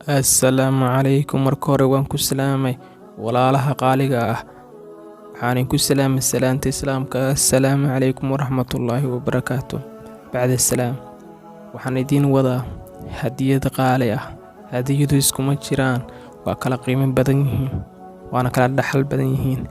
Assalaamu calaykum. Marka hore waan ku salaamay walaalaha qaaliga ah. Waxaan ku salaamay salaanta islaamka. Assalaamu calaykum waraxmatullaahi wabarakaatuh. Bacda salaam, waxaan idiin wadaa hadiyad qaali ah. Hadiyadu iskuma jiraan, waa kala qiimo badan yihiin, waana kala dhaxal badan yihiin,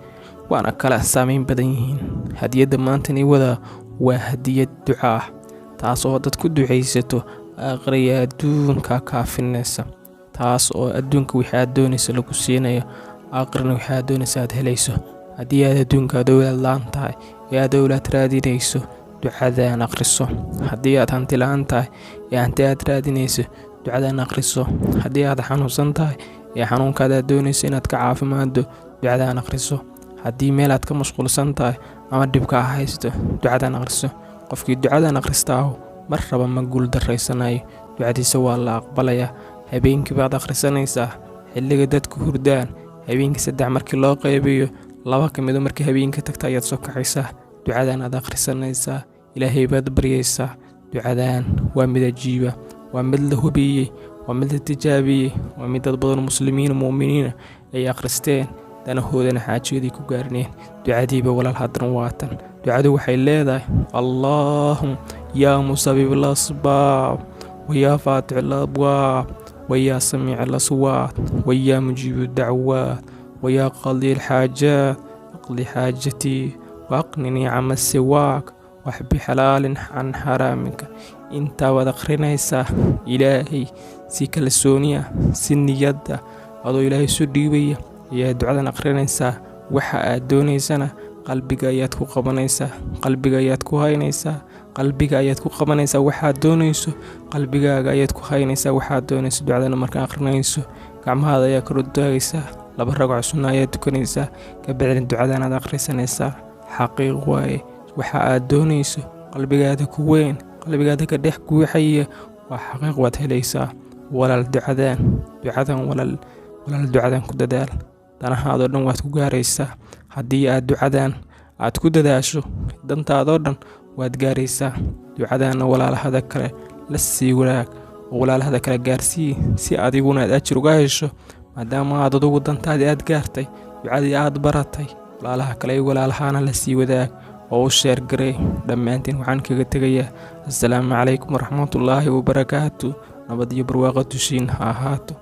waana kala saameyn badan yihiin. Hadiyadda maanta ni wadaa waa hadiyad duco ah, taas oo dad ku ducaysato aakhriya adduunka kaafinaysa, taas oo adduunka wixii aad doonayso lagu siinayo, aakhirna wixii aad doonayso aad helayso. Haddii aad adduunka dawlad la'aan tahay ee aad dawlad raadinayso, ducadaan akhriso. Haddii aad hanti la'aan tahay ee hanti aad raadinayso, ducadaan akhriso. Haddii aad xanuunsan tahay ee xanuunkaada aad doonayso inaad ka caafimaado, ducadaan akhriso. Haddii meel aad ka mashquulsan tahay ama dhibka haysto, ducadaan akhriso. Qofkii ducadaan akhristaahu mar raba ma guul daraysanayo, ducadiisa waa la aqbalayaa. Habeenkii baad akhrisanaysaa xilliga dadku hurdaan. Habeenkii 3 markii loo qaybiyo, 2 ka mid ah markii habeenkii tagta ayaad soo kacaysaa, ducadaan aad akhrisanaysaa, ilaahay baad baryaysaa. Ducadaan waa mid ajiiba, waa mid la hubiyey, waa mid la tijaabiyey, waa mid dad badan muslimiin muuminiin ay akhristeen danahoodana xaajoodii ku gaarneen. Ducadiiba walaal hadan waatan. ducadu waxay leedahay: Allahumma yaa musabibul asbaab wa yaa faatixul abwaab wa yaa samiicul aswaat wa yaa mujiibud dacwaat wa yaa qadiyal xaajaat aqdi xaajatii wa aqninii cama siwaak waxbi xalaalin can xaraamika. Intaa waad akhrinaysaa ilaahay si kalsooniya, si niyadda adoo ilaahay soo dhiibaya ayaa ducadan akhrinaysaa. Waxa aad doonaysana qalbiga ayaad ku qabanaysaa, qalbiga ayaad ku haynaysaa, qalbiga ayaad ku qabanaysaa. Waxaad doonayso qalbigaaga ayaad ku haynaysaa. Waxaad doonayso ducadan markaa akhrinayso, gacmahaada ayaa kor u taagaysaa, 2 ragco sunna ayaad tukanaysaa, ka bacdina ducadan aad akhrisanaysaa. Xaqiiq waaye, waxa aad doonayso qalbigaada ku weyn, qalbigaada ka dhex guuxaya, waa xaqiiq waad helaysaa. Walaal ducadan walaal ducadan ku dadaal, danahaadoo dhan waad ku gaaraysaa. Haddii aad ducadan aad ku dadaasho, dantaadoo dhan waad gaaraysaa. Ducadaana walaalahada kale la sii wanaag oo walaalahada kale gaarsii, si adiguna aad ajir uga hesho, maadaama aad adigu dantaadii aad gaartay, ducadii aad baratay. Walaalaha kale iyo walaalahana la sii wadaag oo u sheer garay. Dhammaantiin waxaan kaga tegayaa assalaamu calaykum waraxmatullaahi wabarakaatuh. Nabad iyo barwaaqo tushiin ha ahaato.